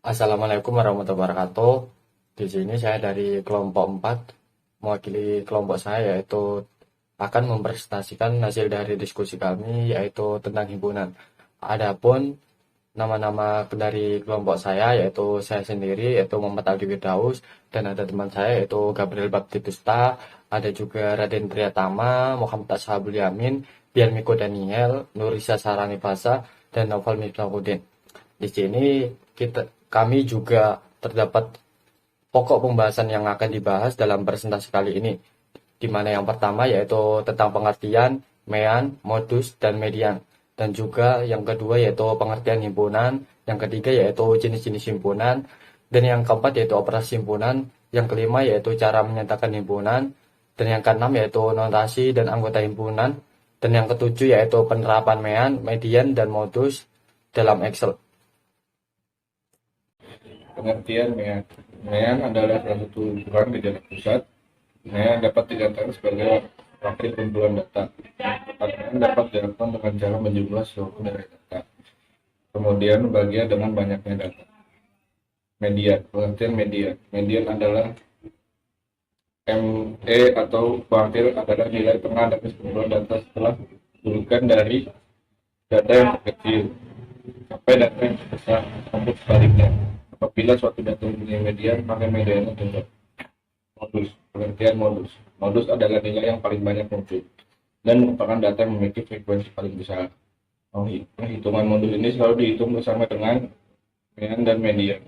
Assalamualaikum warahmatullahi wabarakatuh. Di sini saya dari kelompok 4, mewakili kelompok saya yaitu akan mempresentasikan hasil dari diskusi kami yaitu tentang himpunan. Adapun nama-nama dari kelompok saya yaitu saya sendiri yaitu Muhammad Aldi Firdaus dan ada teman saya yaitu Gabriel Baptitusta, ada juga Raden Priyatama, Muhammad Ashabul Yamin, Bian Miko Daniel, Nurisa Saranipasa, dan Novel Miftahudin. Di sini kami juga terdapat pokok pembahasan yang akan dibahas dalam presentasi kali ini, di mana yang pertama yaitu tentang pengertian, mean, modus, dan median. Dan juga yang kedua yaitu pengertian himpunan, yang ketiga yaitu jenis-jenis himpunan, dan yang keempat yaitu operasi himpunan, yang kelima yaitu cara menyatakan himpunan, dan yang keenam yaitu notasi dan anggota himpunan, dan yang ketujuh yaitu penerapan mean, median, dan modus dalam Excel. Pengertian MEAN. MEAN adalah salah satu ukuran gejala pusat. MEAN dapat dikatakan sebagai wakil kumpulan data. MEAN dapat dilakukan dengan cara menjumlah seluruh dari data. Kemudian bagian dengan banyaknya data. Median, pengertian median. Median adalah ME atau wakil adalah nilai tengah dari sekumpulan data setelah urutan dari data yang terkecil sampai data yang terbesar maupun sebaliknya. Apabila suatu data mempunyai median, maka mediannya tunggal. Modus, pengertian modus. Modus adalah nilai yang paling banyak muncul dan merupakan data yang memiliki frekuensi paling besar. Hitungan modus ini selalu dihitung bersama dengan mean dan median.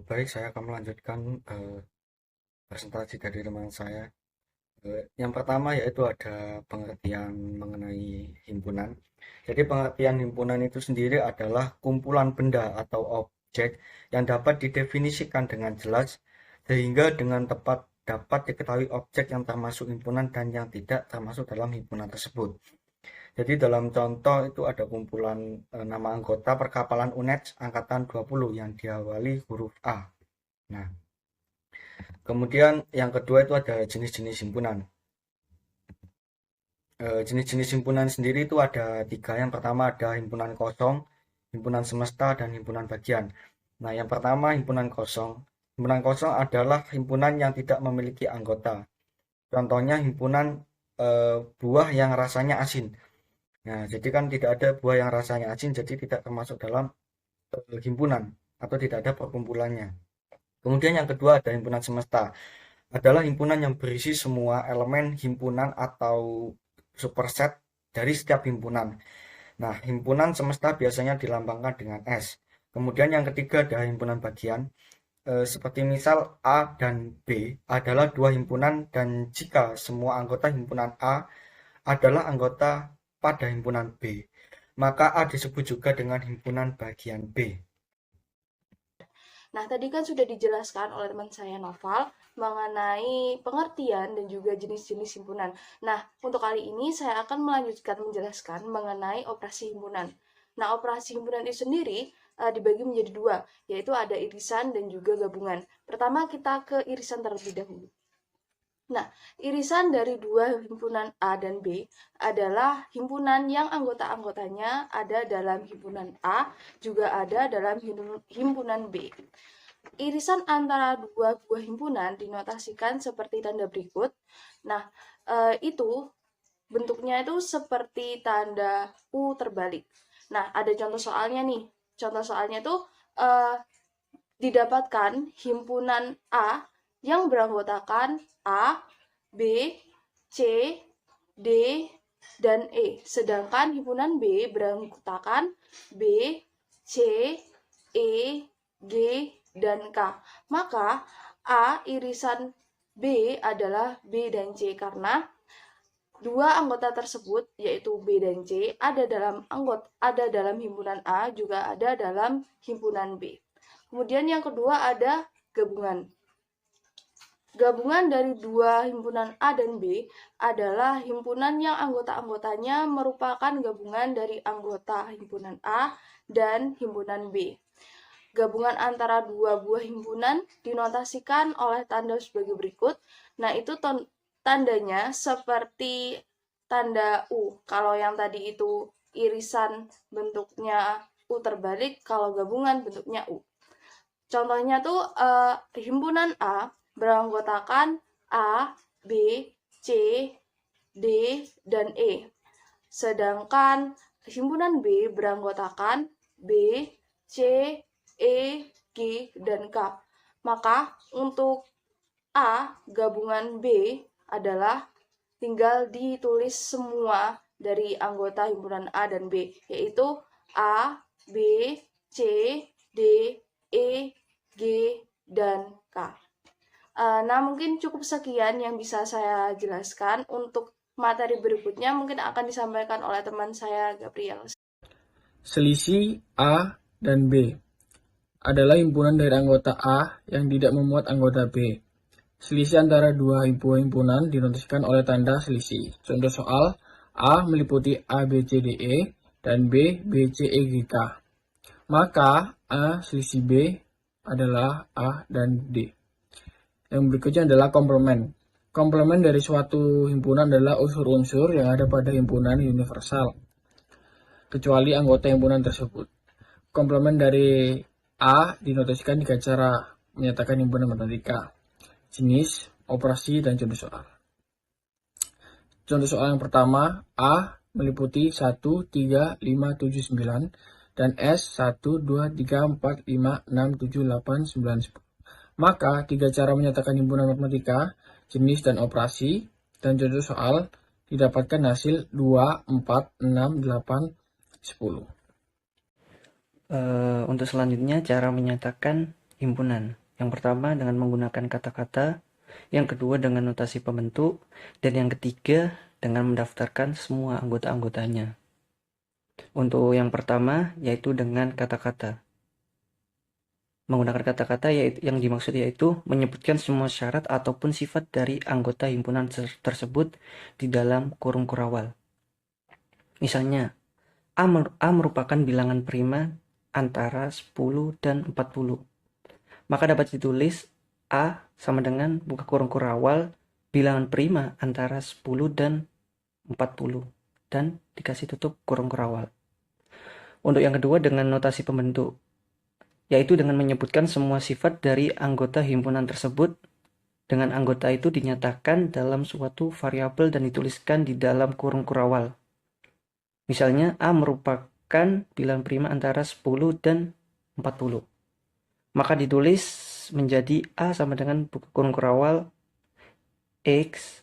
Baik, saya akan melanjutkan presentasi dari teman saya. Yang pertama yaitu ada pengertian mengenai himpunan. Jadi pengertian himpunan itu sendiri adalah kumpulan benda atau objek yang dapat didefinisikan dengan jelas sehingga dengan tepat dapat diketahui objek yang termasuk himpunan dan yang tidak termasuk dalam himpunan tersebut. Jadi dalam contoh itu ada kumpulan nama anggota perkapalan UNED angkatan 20 yang diawali huruf A. Nah, kemudian yang kedua itu ada jenis-jenis himpunan. Jenis-jenis himpunan sendiri itu ada tiga. Yang pertama ada himpunan kosong, himpunan semesta, dan himpunan bagian. Nah, yang pertama himpunan kosong. Himpunan kosong adalah himpunan yang tidak memiliki anggota. Contohnya himpunan buah yang rasanya asin. Nah, jadi kan tidak ada buah yang rasanya asin, jadi tidak termasuk dalam himpunan atau tidak ada perkumpulannya. Kemudian yang kedua ada himpunan semesta. Adalah himpunan yang berisi semua elemen himpunan atau superset dari setiap himpunan. Nah, himpunan semesta biasanya dilambangkan dengan S. Kemudian yang ketiga ada himpunan bagian. Seperti misal A dan B adalah dua himpunan dan jika semua anggota himpunan A adalah anggota pada himpunan B, maka A disebut juga dengan himpunan bagian B. Nah, tadi kan sudah dijelaskan oleh teman saya Noval mengenai pengertian dan juga jenis-jenis himpunan. Nah, untuk kali ini saya akan melanjutkan menjelaskan mengenai operasi himpunan. Nah, operasi himpunan itu sendiri dibagi menjadi dua, yaitu ada irisan dan juga gabungan. Pertama, kita ke irisan terlebih dahulu. Nah, irisan dari dua himpunan A dan B adalah himpunan yang anggota-anggotanya ada dalam himpunan A, juga ada dalam himpunan B. Irisan antara dua buah himpunan dinotasikan seperti tanda berikut. Nah, itu bentuknya itu seperti tanda U terbalik. Nah, ada contoh soalnya nih. Contoh soalnya itu didapatkan himpunan A yang beranggotakan A, B, C, D, dan E. Sedangkan himpunan B beranggotakan B, C, E, G, dan K. Maka A irisan B adalah B dan C karena dua anggota tersebut yaitu B dan C ada dalam himpunan A juga ada dalam himpunan B. Kemudian yang kedua ada gabungan. Gabungan dari dua himpunan A dan B adalah himpunan yang anggota-anggotanya merupakan gabungan dari anggota himpunan A dan himpunan B. Gabungan antara dua buah himpunan dinotasikan oleh tanda sebagai berikut. Nah, itu tandanya seperti tanda U. Kalau yang tadi itu irisan bentuknya U terbalik, kalau gabungan bentuknya U. Contohnya tuh himpunan A beranggotakan A, B, C, D, dan E. Sedangkan himpunan B beranggotakan B, C, E, G, dan K. Maka untuk A gabungan B adalah tinggal ditulis semua dari anggota himpunan A dan B, yaitu A, B, C, D, E, G, dan K. Nah, mungkin cukup sekian yang bisa saya jelaskan. Untuk materi berikutnya mungkin akan disampaikan oleh teman saya, Gabriel. Selisih A dan B adalah himpunan dari anggota A yang tidak memuat anggota B. Selisih antara dua himpunan dinotasikan oleh tanda selisih. Contoh soal, A meliputi A, B, C, D, E, dan B, B, C, E, G, K. Maka A selisih B adalah A dan D. Yang berikutnya adalah komplemen. Komplemen dari suatu himpunan adalah unsur-unsur yang ada pada himpunan universal, kecuali anggota himpunan tersebut. Komplemen dari A dinotasikan 3 cara menyatakan himpunan matematika: jenis, operasi, dan contoh soal. Contoh soal yang pertama, A meliputi 1, 3, 5, 7, 9, dan S 1, 2, 3, 4, 5, 6, 7, 8, 9, 10. Maka 3 cara menyatakan himpunan matematika, jenis, dan operasi, dan contoh soal didapatkan hasil 2, 4, 6, 8, 10. Untuk selanjutnya cara menyatakan himpunan. Yang pertama dengan menggunakan kata-kata, yang kedua dengan notasi pembentuk, dan yang ketiga dengan mendaftarkan semua anggota-anggotanya. Untuk yang pertama yaitu dengan kata-kata. Menggunakan kata-kata yang dimaksud yaitu menyebutkan semua syarat ataupun sifat dari anggota himpunan tersebut di dalam kurung kurawal. Misalnya, A merupakan bilangan prima antara 10 dan 40. Maka dapat ditulis A sama dengan buka kurung kurawal bilangan prima antara 10 dan 40 dan dikasih tutup kurung kurawal. Untuk yang kedua dengan notasi pembentuk, yaitu dengan menyebutkan semua sifat dari anggota himpunan tersebut. Dengan anggota itu dinyatakan dalam suatu variabel dan dituliskan di dalam kurung kurawal. Misalnya A merupakan bilangan prima antara 10 dan 40. Maka ditulis menjadi A sama dengan buka kurung kurawal X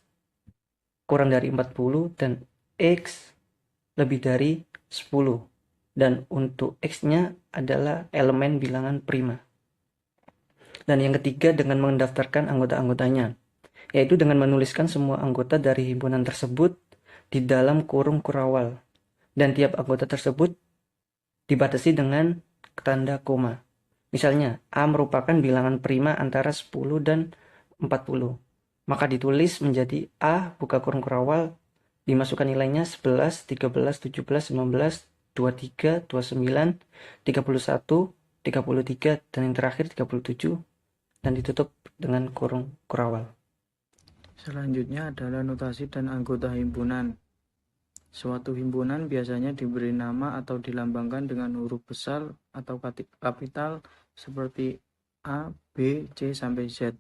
kurang dari 40 dan X lebih dari 10. Dan untuk X-nya adalah elemen bilangan prima. Dan yang ketiga dengan mendaftarkan anggota-anggotanya, yaitu dengan menuliskan semua anggota dari himpunan tersebut di dalam kurung kurawal. Dan tiap anggota tersebut dibatasi dengan tanda koma. Misalnya, A merupakan bilangan prima antara 10 dan 40. Maka ditulis menjadi A buka kurung kurawal, dimasukkan nilainya 11, 13, 17, 19, 23, 29, 31, 33, dan yang terakhir 37, dan ditutup dengan kurung kurawal. Selanjutnya adalah notasi dan anggota himpunan. Suatu himpunan biasanya diberi nama atau dilambangkan dengan huruf besar atau kapital seperti A, B, C, sampai Z.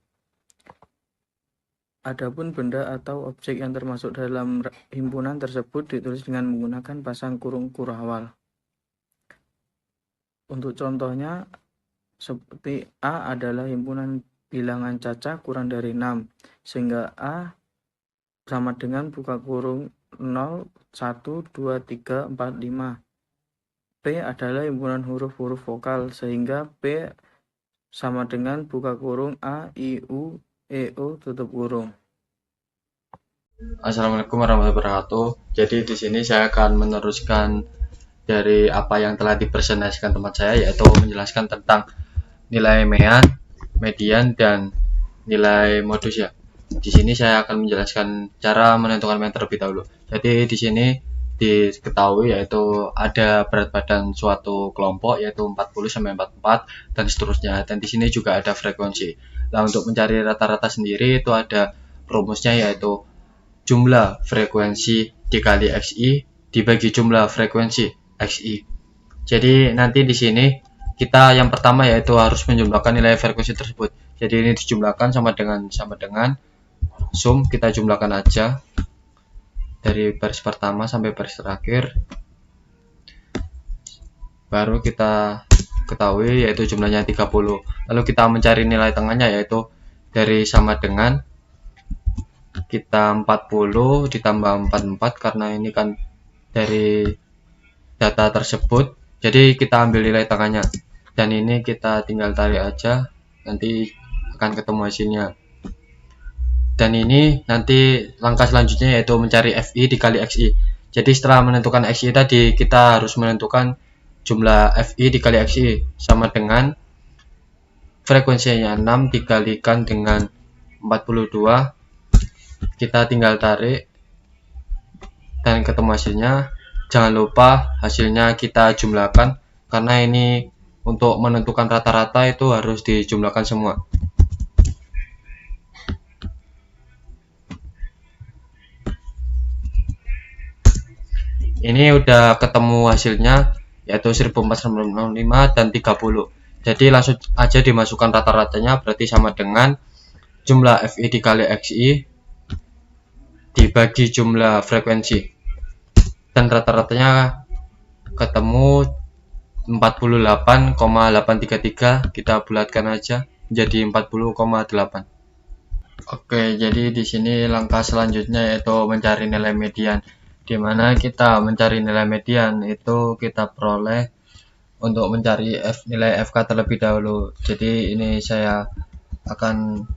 Adapun benda atau objek yang termasuk dalam himpunan tersebut ditulis dengan menggunakan pasang kurung kurawal. Untuk contohnya, seperti A adalah himpunan bilangan cacah kurang dari 6, sehingga A sama dengan buka kurung 0, 1, 2, 3, 4, 5. P adalah himpunan huruf-huruf vokal, sehingga P sama dengan buka kurung A, I, U, E, O, tutup kurung. Assalamualaikum warahmatullahi wabarakatuh. Jadi di sini saya akan meneruskan dari apa yang telah dipresentasikan teman saya, yaitu menjelaskan tentang nilai median, dan nilai modus ya. Di sini saya akan menjelaskan cara menentukan mean terlebih dahulu. Jadi di sini diketahui yaitu ada berat badan suatu kelompok yaitu 40 sampai 44 dan seterusnya. Dan di sini juga ada frekuensi. Nah, untuk mencari rata-rata sendiri itu ada rumusnya, yaitu jumlah frekuensi dikali XI dibagi jumlah frekuensi XI. Jadi nanti di sini kita yang pertama yaitu harus menjumlahkan nilai frekuensi tersebut. Jadi ini dijumlahkan sama dengan sum, kita jumlahkan aja dari baris pertama sampai baris terakhir. Baru kita ketahui yaitu jumlahnya 30. Lalu kita mencari nilai tengahnya yaitu dari sama dengan kita 40 ditambah 44 karena ini kan dari data tersebut. Jadi kita ambil nilai tengahnya. Dan ini kita tinggal tarik aja, nanti akan ketemu hasilnya. Dan ini nanti langkah selanjutnya yaitu mencari FI dikali XI. Jadi setelah menentukan XI tadi, kita harus menentukan jumlah FI dikali XI sama dengan frekuensinya 6 dikalikan dengan 42. Kita tinggal tarik dan ketemu hasilnya. Jangan lupa hasilnya kita jumlahkan karena ini untuk menentukan rata-rata itu harus dijumlahkan semua. Ini udah ketemu hasilnya yaitu 1465 dan 30. Jadi langsung aja dimasukkan rata-ratanya, berarti sama dengan jumlah FI dikali XI dibagi jumlah frekuensi. Dan rata-ratanya ketemu 48,833. Kita bulatkan aja jadi 40,8. Oke, jadi di sini langkah selanjutnya yaitu mencari nilai median. Di mana kita mencari nilai median itu kita peroleh untuk mencari nilai FK terlebih dahulu. Jadi ini saya akan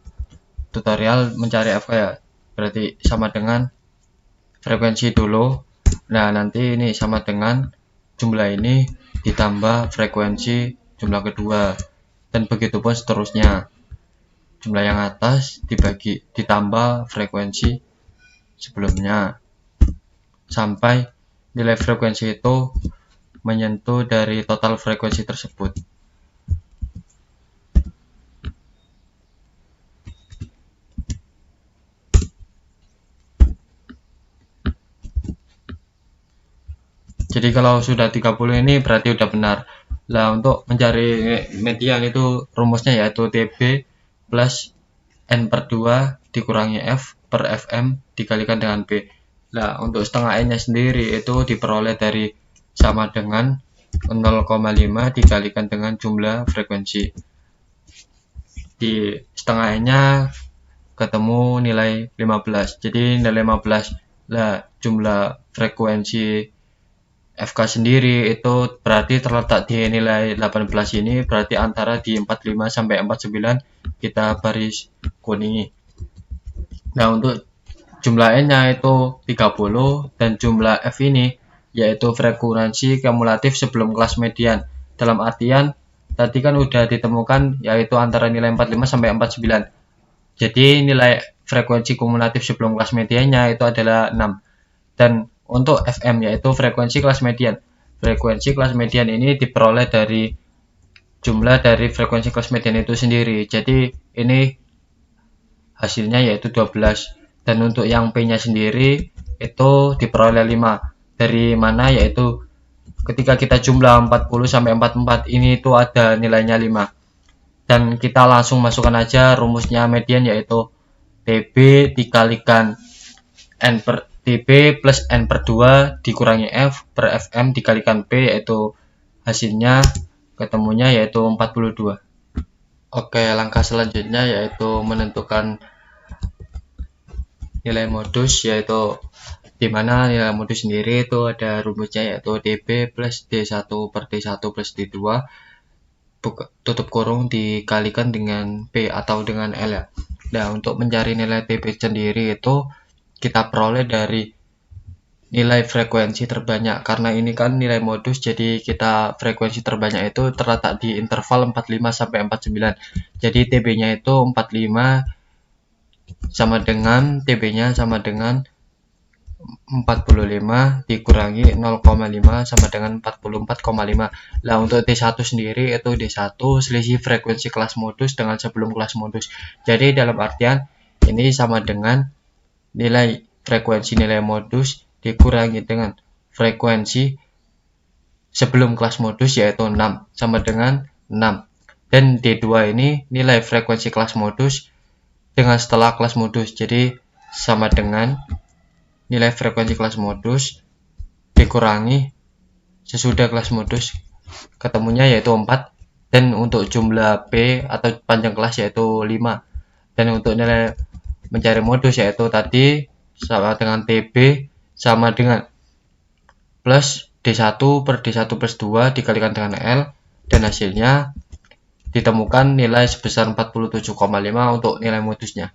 tutorial mencari FK ya. Berarti sama dengan frekuensi dulu. Nah, nanti ini sama dengan jumlah ini ditambah frekuensi jumlah kedua. Dan begitu pun seterusnya. Jumlah yang atas ditambah frekuensi sebelumnya. Sampai nilai frekuensi itu menyentuh dari total frekuensi tersebut. Jadi kalau sudah 30 ini berarti udah benar. Lah untuk mencari median itu rumusnya yaitu TB plus N/2 dikurangi F per Fm dikalikan dengan B. Nah, untuk setengah N nya sendiri itu diperoleh dari sama dengan 0,5 dikalikan dengan jumlah frekuensi. Di setengah N nya ketemu nilai 15. Jadi nilai 15 lah jumlah frekuensi FK sendiri itu berarti terletak di nilai 18 ini, berarti antara di 45 sampai 49 kita baris kuningi. Nah, untuk jumlah N-nya itu 30 dan jumlah F ini yaitu frekuensi kumulatif sebelum kelas median. Dalam artian tadi kan udah ditemukan yaitu antara nilai 45 sampai 49. Jadi nilai frekuensi kumulatif sebelum kelas mediannya itu adalah 6. Dan untuk FM yaitu frekuensi kelas median. Frekuensi kelas median ini diperoleh dari jumlah dari frekuensi kelas median itu sendiri. Jadi ini hasilnya yaitu 12. Dan untuk yang P-nya sendiri itu diperoleh 5. Dari mana yaitu ketika kita jumlah 40 sampai 44 ini itu ada nilainya 5. Dan kita langsung masukkan aja rumusnya median yaitu TB dikalikan TB plus N/2 dikurangi F per Fm dikalikan P, yaitu hasilnya ketemunya yaitu 42. Oke, langkah selanjutnya yaitu menentukan nilai modus, yaitu dimana nilai modus sendiri itu ada rumusnya yaitu DB plus D1 per D1 plus D2 tutup kurung dikalikan dengan P atau dengan L ya. Nah, untuk mencari nilai TB sendiri itu kita peroleh dari nilai frekuensi terbanyak. Karena ini kan nilai modus, jadi kita frekuensi terbanyak itu terletak di interval 45 sampai 49. Jadi TB-nya itu 45 sama dengan TB-nya sama dengan 45 dikurangi 0,5 sama dengan 44,5. Lah untuk D1 sendiri itu D1 selisih frekuensi kelas modus dengan sebelum kelas modus. Jadi dalam artian ini sama dengan nilai frekuensi nilai modus dikurangi dengan frekuensi sebelum kelas modus yaitu 6 sama dengan 6. Dan D2 ini nilai frekuensi kelas modus dengan setelah kelas modus. Jadi sama dengan nilai frekuensi kelas modus dikurangi sesudah kelas modus, ketemunya yaitu 4. Dan untuk jumlah P atau panjang kelas yaitu 5. Dan untuk nilai mencari modus yaitu tadi sama dengan TB sama dengan plus D1 per D1 plus 2 dikalikan dengan L, dan hasilnya ditemukan nilai sebesar 47,5 untuk nilai modusnya.